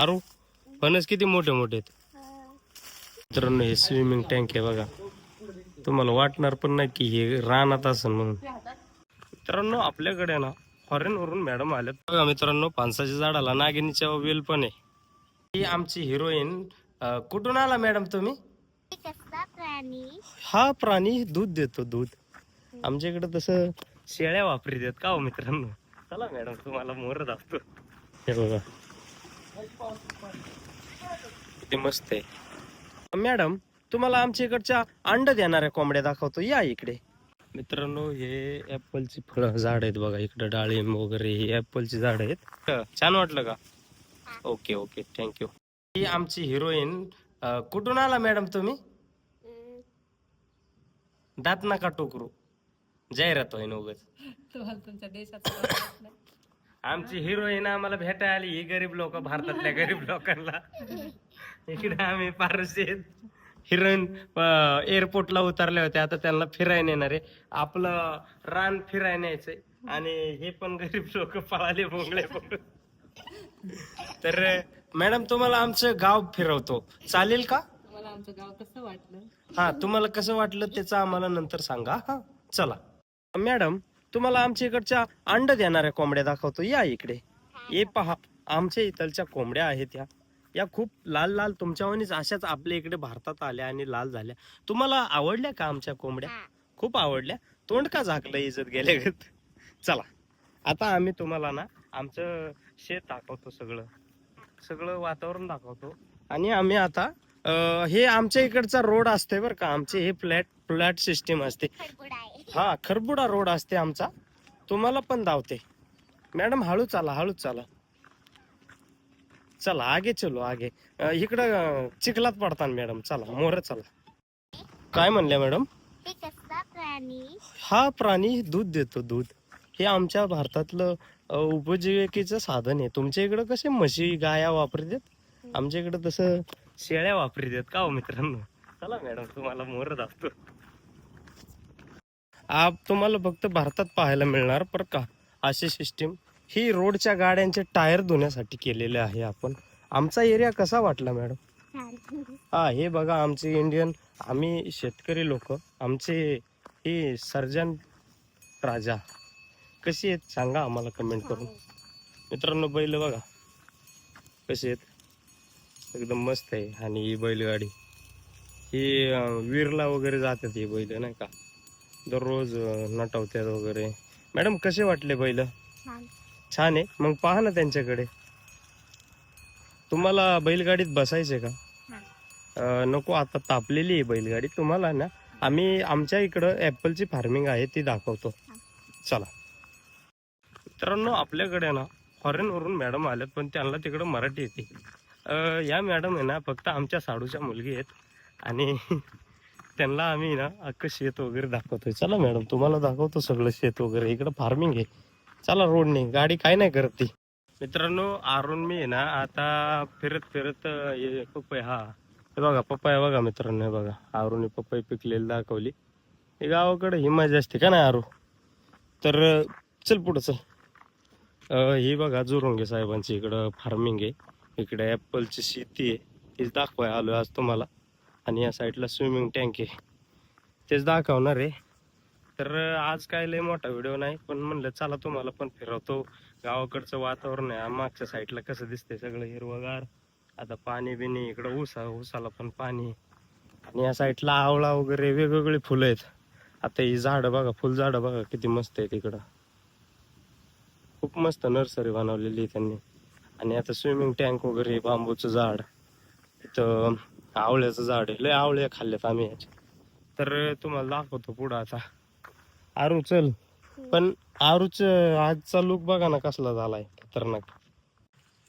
अरू फणस किती मोठे मोठे आहेत मित्रांनो. हे स्विमिंग टँक आहे बघा. तुम्हाला वाटणार पण नाही की हे रानात असेल म्हणून. मित्रांनो आपल्याकडे ना फॉरेन वरून मॅडम आल्यात बघा. मित्रांनो फणसाच्या झाडाला नागिनीच्या वेल पण आहे. ही आमची हिरोईन. कुठून आला मॅडम तुम्ही? हा प्राणी दूध देतो दूध. आमच्या इकडे तसं शेळ्या वापरी देत का हो मित्रांनो. चला मॅडम तुम्हाला मोर दाखवतो. हे बघा किती मस्त आहे. मॅडम तुम्हाला आमच्या इकडच्या अंड देणाऱ्या कोंबड्या दाखवतो, या इकडे. मित्रांनो हे ऍपलची फळं झाड आहेत बघा. इकडे डाळिंब वगैरे ही ऍपलची झाड आहेत. छान वाटलं का? Okay okay thank you. ही आमची हिरोईन. कुठून आला मॅडम तुम्ही? दात नका टोकरू, जाहिरात होईन उगाच. तुमच्या देशात आमची हिरोईन आम्हाला भेटायला आली. ही गरीब लोक, भारतातल्या गरीब लोकांना. इकडे आम्ही पारसे हिरोईन एअरपोर्टला उतरले होते. आता त्यांना फिरायला नेणार आहे. आपलं रान फिरायला न्यायचंय आणि हे पण गरीब लोक पळाले बोंगळे पकडून. तर मॅडम तुम्हाला आमचं गाव फिरवतो, चालेल का? तुम्हाला आमचं गाव कसं वाटलं? हा तुम्हाला कसं वाटलं त्याचं आम्हाला नंतर सांगा. हा चला मॅडम तुम्हाला आमच्या इकडच्या अंड देणाऱ्या कोंबड्या दाखवतो, या इकडे. हे पहा आमच्या इथलच्या कोंबड्या आहेत या खूप लाल लाल तुमच्यावानीच अशाच आपल्या इकडे भारतात आल्या आणि लाल झाल्या. तुम्हाला आवडल्या का आमच्या कोंबड्या? खूप आवडल्या. तोंड का झाकलं इज्जत गेल्यागत. चला आता आम्ही तुम्हाला ना आमचं शेत दाखवतो, सगळं सगळं वातावरण दाखवतो. आणि आम्ही आता हे आमच्या इकडचा रोड असते बरं का. आमचे हे फ्लॅट सिस्टीम असते. हा खरबुडा रोड असते आमचा. तुम्हाला पण धावते मॅडम. हळू चाला हळू चाला. चला आगे चलो आगे. इकडं चिखलात पडतात मॅडम. चला मोर चला. काय म्हणल्या मॅडम? हा प्राणी दूध देतो दूध. हे आमच्या भारतातलं उपजीविकेचं साधन आहे. तुमच्या इकडं कसे म्हशी गाया वापरतात, आमच्या इकडं तसं शेळ्या वापरी देत का हो मित्रांनो. चला मॅडम तुम्हाला मोर दाखवतो. तुम्हाला फक्त भारतात पाहायला मिळणार पर का अशी सिस्टीम. ही रोडच्या गाड्यांचे टायर धुण्यासाठी केलेले आहे आपण. आमचा एरिया कसा वाटला मॅडम? हा हे बघा आमचे इंडियन, आम्ही शेतकरी लोक, आमचे हे सर्जन राजा कशी आहेत सांगा आम्हाला कमेंट करून. मित्रांनो बैल बघा कशी आहेत, एकदम मस्त आहे. आणि ही बैलगाडी ही वीरला वगैरे जातात ही बैल नाही का, दररोज नटवतात वगैरे. मॅडम कसे वाटले बैल? छान आहे. मग पहा ना त्यांच्याकडे. तुम्हाला बैलगाडीत बसायचे का? नको आता तापलेली आहे बैलगाडी. तुम्हाला ना आम्ही आमच्या इकडं ऍपलची फार्मिंग आहे ती दाखवतो. चला मित्रांनो आपल्याकडे ना फॉरेन वरून मॅडम आल्यात पण त्यांना तिकडं मराठी येते. या मॅडम आहे ना फक्त आमच्या साडूच्या मुलगी आहेत आणि त्यांना आम्ही ना अख्खं शेत वगैरे दाखवतोय. चला मॅडम तुम्हाला दाखवतो सगळं शेत वगैरे. इकडं फार्मिंग आहे. चला रोडने गाडी काय नाही करत ती. मित्रांनो आरून मी आहे ना आता फिरत फिरत पपई, हा हे बघा पपई बघा मित्रांनो. हे बघा आरून पपई पिकलेली दाखवली. हे गावाकडे ही मजा असते का नाही आरू. तर चल पुढं चल. ही बघा जोरुंगे साहेबांची इकडं फार्मिंग आहे. इकडे ऍपलची शेती आहे तीच दाखवाय आलोय आज तुम्हाला. आणि या साईडला स्विमिंग टँक आहे तेच दाखवणार आहे. तर आज काय लय मोठा व्हिडिओ नाही पण म्हणलं चला तुम्हाला पण फिरवतो. गावाकडचं वातावरण आहे. मागच्या साईडला कसं दिसतंय सगळं हिरवगार. आता पाणी बिणी इकडं ऊसाला पण पाणी. आणि या साईडला आवळा वगैरे वेगवेगळी फुलं आहेत. आता ही झाडं बघा, फुलझाडं बघा किती मस्त आहे तिकडं. खूप मस्त नर्सरी बनवलेली आहे त्यांनी. आणि आता स्विमिंग टँक वगैरे, बांबूचं झाड, इथं आवळ्याचं झाड आहे. लय आवळे खाल्लेत आम्ही याचे. तर तुम्हाला दाखवतो पुढं आता. आरू चल. पण आरूच आजचा लुक बघा ना कसला झालाय खतरनाक.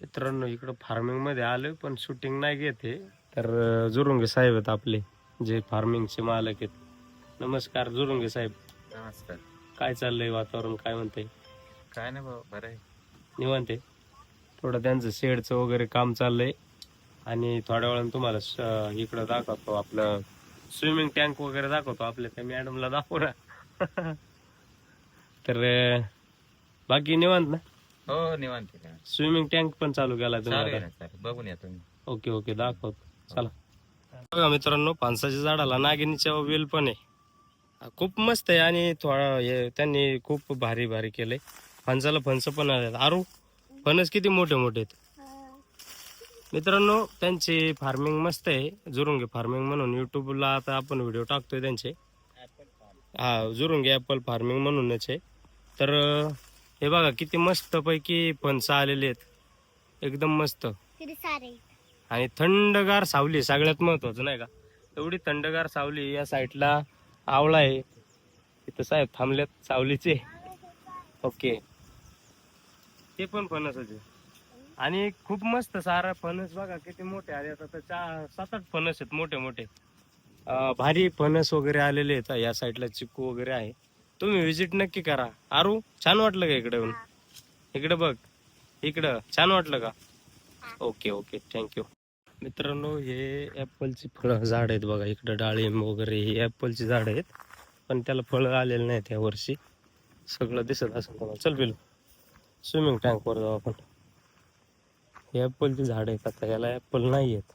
मित्रांनो इकडं फार्मिंग मध्ये आलोय पण शूटिंग नाही घेते. तर जुरुंगे साहेब आहेत आपले जे फार्मिंगचे मालक आहेत. नमस्कार जुरुंगे साहेब. नमस्कार. काय चाललंय वातावरण, काय म्हणतंय? काय नाही बाबा, बरं आहे. निवांत आहे. थोडं त्यांचं शेडचं वगैरे काम चाललंय आणि थोड्या वेळानं तुम्हाला इकडं दाखवतो. आपलं स्विमिंग टँक वगैरे दाखवतो. आपल्या त्या मॅडमला दाखवू ना. तर बाकी निवांत ना. हो निवांत आहे का? स्विमिंग टँक पण चालू केला चालू आहे तुम्ही ना चालेल बघून या तुम्ही. ओके ओके दाखवतो चला. बघा मित्रांनो, फणसाच्या झाडाला नागिनीच्या वेल पण आहे. खूप मस्त आहे आणि थोडा हे त्यांनी खूप भारी भारी केलंय. फणसाला फणस पण आहेत. आरू फणस किती मोठे मोठे आहेत मित्रांनो. त्यांची फार्मिंग मस्त आहे, जुरुंगे फार्मिंग म्हणून युट्यूबला आता आपण व्हिडिओ टाकतोय त्यांचे. हा, जुरुंगे ॲपल फार्मिंग म्हणूनच आहे. तर हे बघा किती मस्त पैकी फणस आलेले आहेत, एकदम मस्त. आणि थंडगार सावली सगळ्यात महत्वाचं नाही का, एवढी थंडगार सावली. या साईडला आवळा आहे, इथं साहेब थांबल्यात सावलीचे. ओके, ते पण फणसाचे. आणि खूप मस्त सारा फणस बघा किती मोठे आले. आता 7-8 फणस आहेत मोठे मोठे. भारी फणस वगैरे आलेले आहेत. या साईडला चिकू वगैरे आहे. तुम्ही व्हिजिट नक्की करा. आरू छान वाटलं का इकडे येऊन? इकडे बघ, इकडं छान वाटलं का? Okay okay, thank you. मित्रांनो, हे ॲपलची फळं झाड आहेत बघा. इकडं डाळिंब वगैरे ही ॲपलची झाड आहेत, पण त्याला फळं आलेलं नाहीत या वर्षी. सगळं दिसत असेल तुम्हाला. चल पिलू, स्विमिंग टँकवर जाऊ आपण. हे ॲपलची झाड आहेत. आता याला ॲपल नाही आहेत,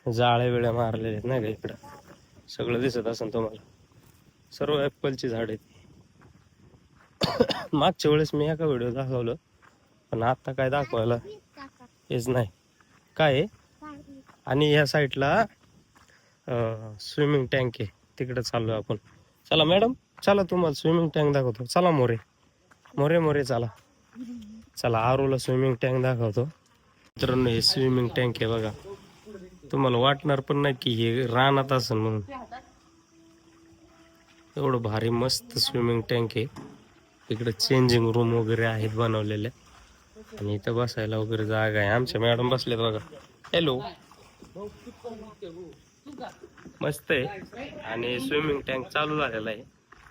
जाळ्या वेळ्या मारलेल्या आहेत नाही का. इकडं सगळं दिसत असेल तुम्हाला, सर्व ॲपलची झाड आहेत. मागच्या वेळेस मी एका व्हिडिओ दाखवलं, पण आता काय दाखवायला हेच नाही काय आहे. आणि या साईडला स्विमिंग टँक आहे, तिकडे चाललोय आपण. चला मॅडम, चला तुम्हाला स्विमिंग टँक दाखवतो. चला मोरे मोरे मोरे, चला चला. आरूला स्विमिंग टँक दाखवतो. मित्रांनो, हे स्विमिंग टँक आहे बघा. तुम्हाला वाटणार पण नाही की हे रानात असेल म्हणून. एवढं भारी मस्त स्विमिंग टँक आहे. इकडे चेंजिंग रूम वगैरे आहेत बनवलेल्या, आणि इथं बसायला वगैरे जागा आहे. आमच्या मॅडम बसलेत बघा. हॅलो, मस्त आहे. आणि स्विमिंग टँक चालू झालेला आहे.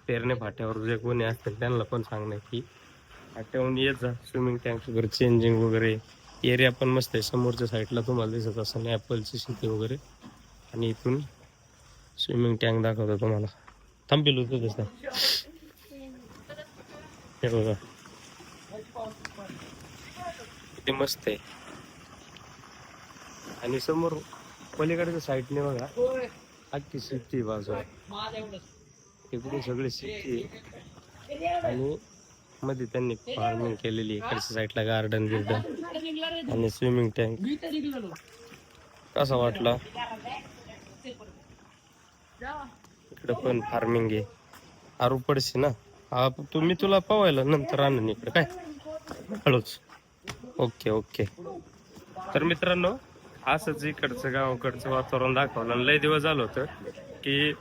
पेरणे फाट्यावर जे कोणी असतील त्यांना पण सांगणार की फाट्यावरून येत जा. स्विमिंग टँक वगैरे चेंजिंग वगैरे एरिया पण मस्त आहे. समोरच्या साईडला तुम्हाला दिसत असेल ॲपलची शेती वगैरे. आणि इथून स्विमिंग टँक दाखवतो तुम्हाला. थांबेल होतं तसं. हे बघा किती मस्त आहे. आणि समोर पलीकडच्या साईडने बघा अख्खी शेती बाजूला. इकडून सगळी शेती आहे, आणि मध्ये त्यांनी फार्मिंग केलेली आहे. इकडच्या साईडला गार्डन बिर्डन आणि स्विमिंग टँक. कसा वाटला? इकडे पण फार्मिंग आहे. आरू पडशी ना. हा, तुम्ही तुला पवायला नंतर आणून इकडे काय हळूच. Okay okay. तर मित्रांनो, असंच इकडचं गावाकडचं वातावरण दाखवलं. आणि लय दिवस झालं होतं की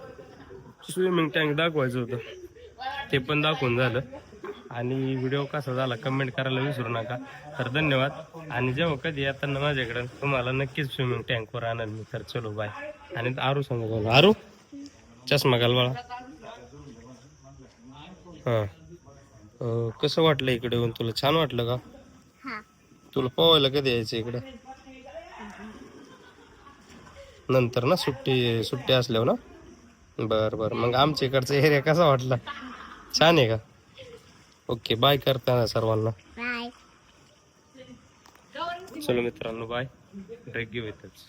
स्विमिंग टँक दाखवायचं होतं, ते पण दाखवून झालं. आणि व्हिडिओ कसा झाला कमेंट करायला विसरू नका. तर धन्यवाद. आणि जेव्हा कधी येताना माझ्याकडे तुम्हाला नक्कीच स्विमिंग टँकवर आणेल मी. तर चलो बाय. आणि आरू सांगा बोला. आरू चष्मा घाल बाळा. हां, कसं वाटलं इकडे येऊन? तुला छान वाटलं का? तुला पोहायला कधी यायचं इकडं? नंतर ना, सुट्टी असल्यावर ना. बरं बरं, मग आमच्या इकडचा एरिया कसा वाटला? छान आहे का? ओके, बाय करताना सर्वांना. चलो मित्रांनो, बाय. ब्रेक घेऊ इथंच.